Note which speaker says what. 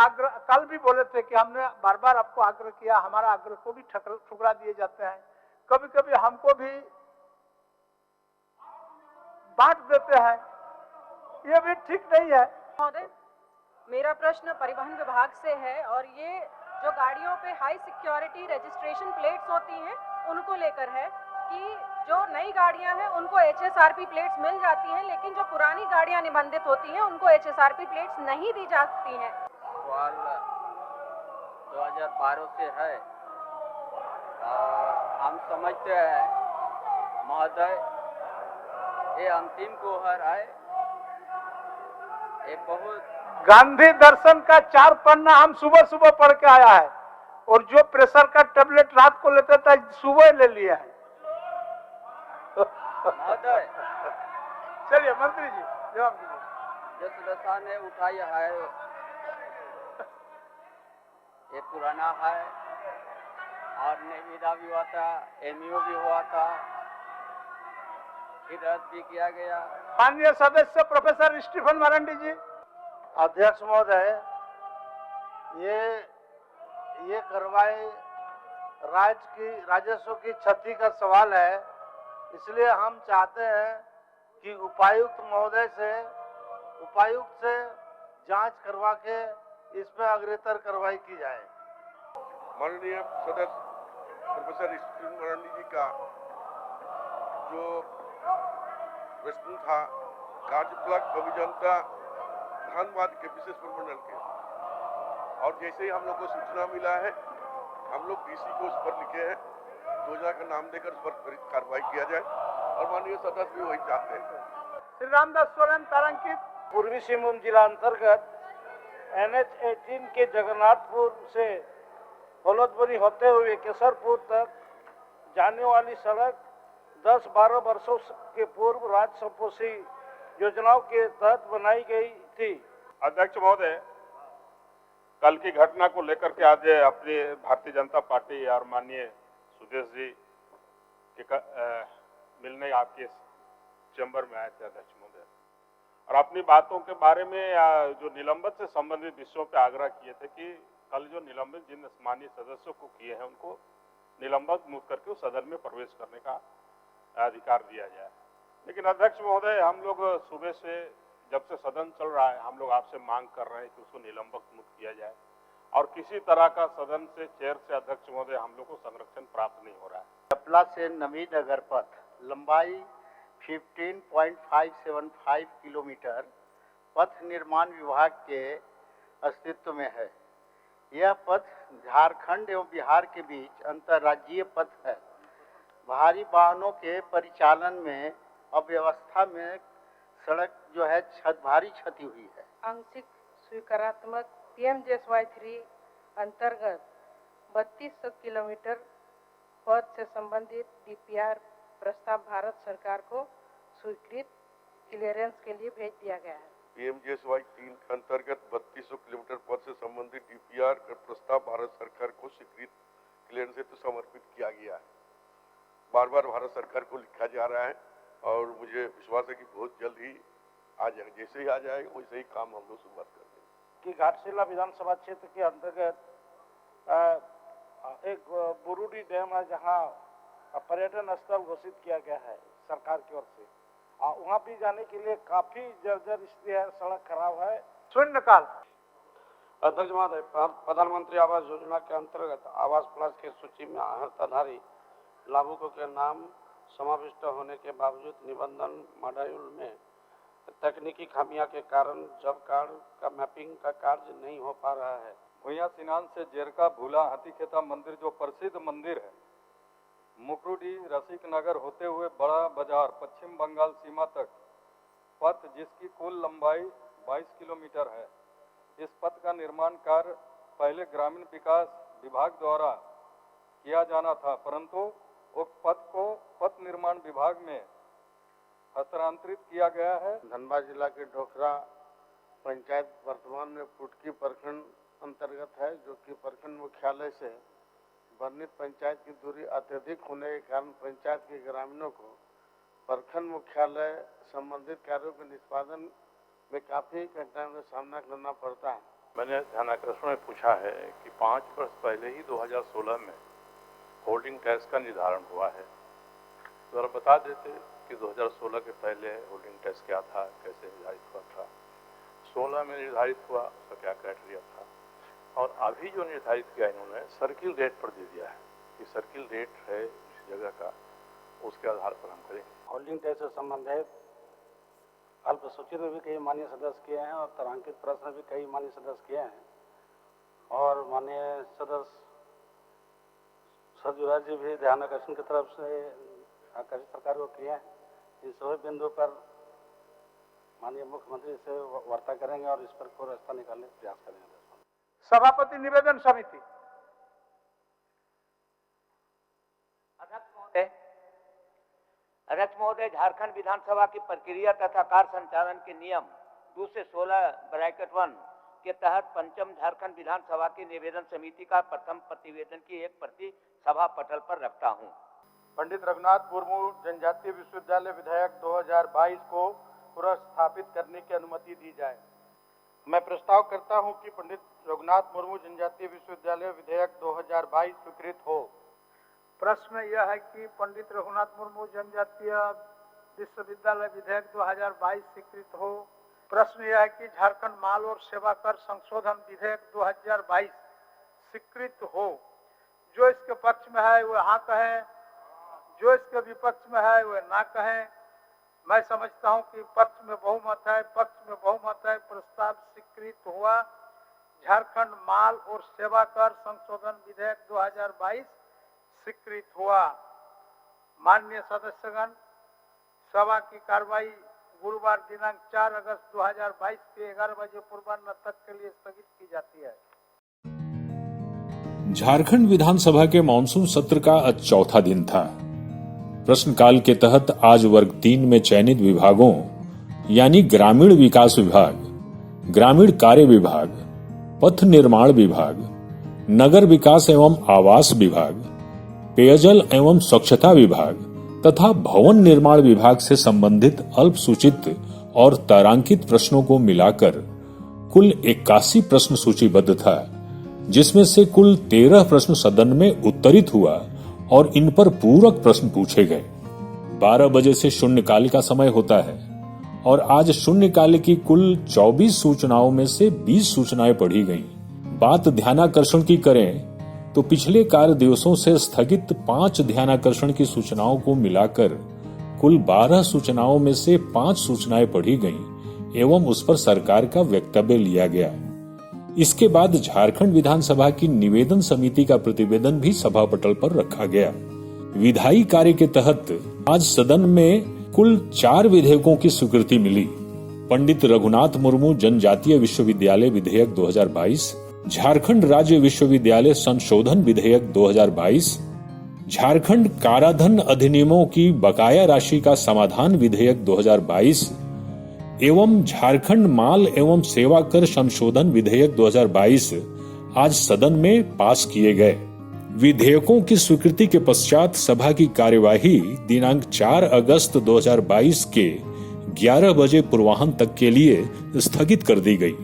Speaker 1: आग्रह कल भी बोले थे कि हमने बार बार आपको आग्रह किया, हमारा आग्रह को भी ठुकरा दिए जाते हैं। कभी कभी हमको भी बांट देते हैं, ये भी ठीक नहीं है।
Speaker 2: महोदय, मेरा प्रश्न परिवहन विभाग से है और ये जो गाड़ियों पे हाई सिक्योरिटी रजिस्ट्रेशन प्लेट्स होती हैं उनको लेकर है कि जो नई गाड़ियां हैं उनको HSRP प्लेट्स मिल जाती हैं, लेकिन जो पुरानी गाड़ियां निबंधित होती हैं उनको HSRP प्लेट्स नहीं दी जाती हैं।
Speaker 3: सवाल 2012 से है और हम समझते हैं महोदय ये अंतिम कोहर है। एक बहुत
Speaker 1: गांधी दर्शन का 4 पन्ना हम सुबह सुबह पढ़ के आया है, और जो प्रेशर का टेबलेट रात को लेते था सुबह ले लिया है।
Speaker 3: महोदय,
Speaker 1: चलिए मंत्री जी जवाब दीजिए।
Speaker 3: जिस दशा ने उठाया है ये पुराना है और निविदा भी हुआ था, MU भी हुआ था, फिर रद्द भी किया गया।
Speaker 1: माननीय सदस्य प्रोफेसर स्टीफन मरांडी जी।
Speaker 4: अध्यक्ष महोदय, ये कार्रवाई राजस्व की क्षति का सवाल है, इसलिए हम चाहते हैं कि उपायुक्त से जांच करवा के इसमें अग्रेतर कार्रवाई की जाए।
Speaker 5: माननीय सदस्य प्रोफेसर स्टीफन मरांडी जी का जो प्रश्न था कार्यपालक अभियंता धनबाद के विशेष प्रमंडल के, और जैसे ही हम लोग को सूचना मिला है हम लोग DC को उस पर लिखे हैं, योजना का नाम देकर उस पर त्वरित कार्रवाई किया जाए, और माननीय सदस्य भी वही चाहते हैं।
Speaker 1: श्री रामदास सोरेन तारांकित।
Speaker 4: पूर्वी सिंहभूम जिला अंतर्गत NH-18 के जगन्नाथपुर से फलोदपुरी होते हुए केसरपुर तक जाने वाली सड़क 10-12 वर्षों के पूर्व राज्य संपोषी योजनाओं के तहत बनाई गई थी।
Speaker 6: अध्यक्ष महोदय, कल की घटना को लेकर के आज अपनी भारतीय जनता पार्टी और माननीय सुदेश जी के मिलने आपके चैम्बर में आए थे अध्यक्ष महोदय, और अपनी बातों के बारे में जो निलंबित से संबंधित विषयों पर आग्रह किए थे कि कल जो निलंबित जिन माननीय सदस्यों को किए हैं उनको निलंबित मुक्त करके उस सदन में प्रवेश करने का अधिकार दिया जाए। लेकिन अध्यक्ष महोदय, हम लोग सुबह से जब से सदन चल रहा है हम लोग आपसे मांग कर रहे हैं कि उसको निलंबित मुक्त किया जाए, और किसी तरह का सदन से चेयर से अध्यक्ष महोदय हम लोग को संरक्षण प्राप्त नहीं हो रहा है।
Speaker 4: चपला से नवीनगर पथ लंबाई 15.575 किलोमीटर पथ निर्माण विभाग के अस्तित्व में है। यह पथ झारखंड एवं बिहार के बीच अंतर्राज्यीय पथ है। भारी वाहनों के परिचालन में अव्यवस्था में सड़क जो है भारी क्षति हुई है।
Speaker 7: आंशिक स्वीकारात्मक PMJSY 3 अंतर्गत 3200 किलोमीटर पथ से संबंधित DPR प्रस्ताव भारत सरकार को स्वीकृत क्लियरेंस के लिए भेज दिया गया है।
Speaker 5: PMJSY 3 के अंतर्गत 3200 किलोमीटर पथ से संबंधित DPR का प्रस्ताव भारत सरकार को स्वीकृत क्लियरेंस हेतु समर्पित किया गया है। बार बार भारत सरकार को लिखा जा रहा है और मुझे विश्वास है कि बहुत जल्द ही आ जाएगा। जैसे ही आ जाएगा वैसे ही काम हम लोग शुरुआत कर देंगे।
Speaker 4: कि घाटशिला विधानसभा क्षेत्र के अंतर्गत एक बुरुडी डैम है जहां पर्यटन स्थल घोषित किया गया है सरकार की ओर से, वहां भी जाने के लिए काफी जर्जर स्थिति है, सड़क खराब है।
Speaker 1: शून्यकाल।
Speaker 8: अध्यक्ष महोदय, प्रधानमंत्री आवास योजना के अंतर्गत आवास प्लस की सूची में अर्हताधारी लाभुकों के नाम समाविष्ट होने के बावजूद निबंधन मॉड्यूल में तकनीकी खामियां के कारण जॉब कार्ड का मैपिंग का कार्य नहीं हो पा रहा है।
Speaker 9: भुइया सिनान से जेरका भूला हाथीखेता मंदिर जो प्रसिद्ध मंदिर है, मुकरुडी रसिक नगर होते हुए बड़ा बाजार पश्चिम बंगाल सीमा तक पथ जिसकी कुल लंबाई 22 किलोमीटर है। इस पथ का निर्माण कार्य पहले ग्रामीण विकास विभाग द्वारा किया जाना था, परंतु उक्त पथ को पथ निर्माण विभाग में हस्तांतरित किया गया है।
Speaker 4: धनबाद जिला के ढोखरा पंचायत वर्तमान में पुटकी प्रखंड अंतर्गत है, जो कि प्रखंड मुख्यालय से वर्णित पंचायत की दूरी अत्यधिक होने के कारण पंचायत के ग्रामीणों को प्रखंड मुख्यालय संबंधित कार्यों के निष्पादन में काफी कठिनाइयों का सामना करना पड़ता है।
Speaker 6: मैंने ध्यानाकर्षण में पूछा है कि 5 वर्ष पहले ही 2016 में होल्डिंग टैक्स का निर्धारण हुआ है। तो जरा बता देते कि 2016 के पहले होल्डिंग टैक्स क्या था, कैसे निर्धारित हुआ था, 16 में निर्धारित हुआ उसका क्या क्राइटेरिया था, और अभी जो निर्धारित किया इन्होंने सर्किल रेट पर दे दिया है कि सर्किल रेट है उस जगह का, उसके आधार पर हम करेंगे।
Speaker 8: होल्डिंग टैक्स से संबंधित अल्पसूचित में भी कई माननीय सदस्य किए हैं और तारांकित प्रश्न भी कई माननीय सदस्य किए हैं, और माननीय सदस्य सरजुराज जी भी ध्यान आकर्षण की तरफ से आकर्षित सरकार को किए हैं। इन सभी बिंदु पर माननीय मुख्यमंत्री से वार्ता करेंगे और इस पर कोई रास्ता निकालने का प्रयास करेंगे।
Speaker 1: सभापति निवेदन समिति।
Speaker 10: अध्यक्ष महोदय, झारखंड विधानसभा की प्रक्रिया तथा कार्य संचालन के नियम 2 से 16(1) के तहत पंचम झारखंड विधानसभा की निवेदन समिति का प्रथम प्रतिवेदन की एक प्रति सभा पटल पर रखता हूं।
Speaker 4: पंडित रघुनाथ मुर्मू जनजातीय विश्वविद्यालय विधेयक 2022 को पुनर्स्थापित करने की अनुमति दी जाए। मैं प्रस्ताव करता हूं कि पंडित रघुनाथ मुर्मू जनजातीय विश्वविद्यालय विधेयक 2022 स्वीकृत हो।
Speaker 1: प्रश्न यह है कि पंडित रघुनाथ मुर्मू जनजातीय विश्वविद्यालय विधेयक 2022 स्वीकृत हो। प्रश्न यह है कि झारखंड माल और सेवा कर संशोधन विधेयक 2022 स्वीकृत हो। जो इसके पक्ष में है वो हाँ कहें, जो इसके विपक्ष में है वो ना कहें। मैं समझता हूं कि पक्ष में बहुमत है, पक्ष में बहुमत है, प्रस्ताव स्वीकृत हुआ। झारखंड माल और सेवा कर संशोधन विधेयक 2022 स्वीकृत हुआ। माननीय सदस्यगण, सभा की कार्रवाई गुरुवार दिनांक 4 अगस्त 2022 के 11 बजे पूर्वाह्न तक के लिए स्थगित की जाती है।
Speaker 11: झारखंड विधानसभा के मानसून सत्र का आज चौथा दिन था। प्रश्नकाल के तहत आज वर्ग 3 में चयनित विभागों यानी ग्रामीण विकास विभाग, ग्रामीण कार्य विभाग, पथ निर्माण विभाग, नगर विकास एवं आवास विभाग, पेयजल एवं स्वच्छता विभाग तथा भवन निर्माण विभाग से संबंधित अल्पसूचित और तारांकित प्रश्नों को मिलाकर कुल 81 प्रश्न सूचीबद्ध था, जिसमें से कुल 13 प्रश्न सदन में उत्तरित हुआ और इन पर पूरक प्रश्न पूछे गए। 12 बजे से शून्यकाल का समय होता है और आज शून्यकाल की कुल 24 सूचनाओं में से 20 सूचनाएं पढ़ी गईं। बात ध्यानाकर्षण की करें तो पिछले कार्य दिवसों से स्थगित 5 ध्यानाकर्षण की सूचनाओं को मिलाकर कुल 12 सूचनाओं में से 5 सूचनाएं पढ़ी गईं एवं उस पर सरकार का वक्तव्य लिया गया। इसके बाद झारखंड विधानसभा की निवेदन समिति का प्रतिवेदन भी सभा पटल पर रखा गया। विधायी कार्य के तहत आज सदन में कुल 4 विधेयकों की स्वीकृति मिली। पंडित रघुनाथ मुर्मू जनजातीय विश्वविद्यालय विधेयक 2022, झारखंड राज्य विश्वविद्यालय संशोधन विधेयक 2022, झारखंड काराधन अधिनियमों की बकाया राशि का समाधान विधेयक 2022 एवं झारखंड माल एवं सेवा कर संशोधन विधेयक 2022 आज सदन में पास किए गए। विधेयकों की स्वीकृति के पश्चात सभा की कार्यवाही दिनांक 4 अगस्त 2022 के 11 बजे पूर्वाह्न तक के लिए स्थगित कर दी गई।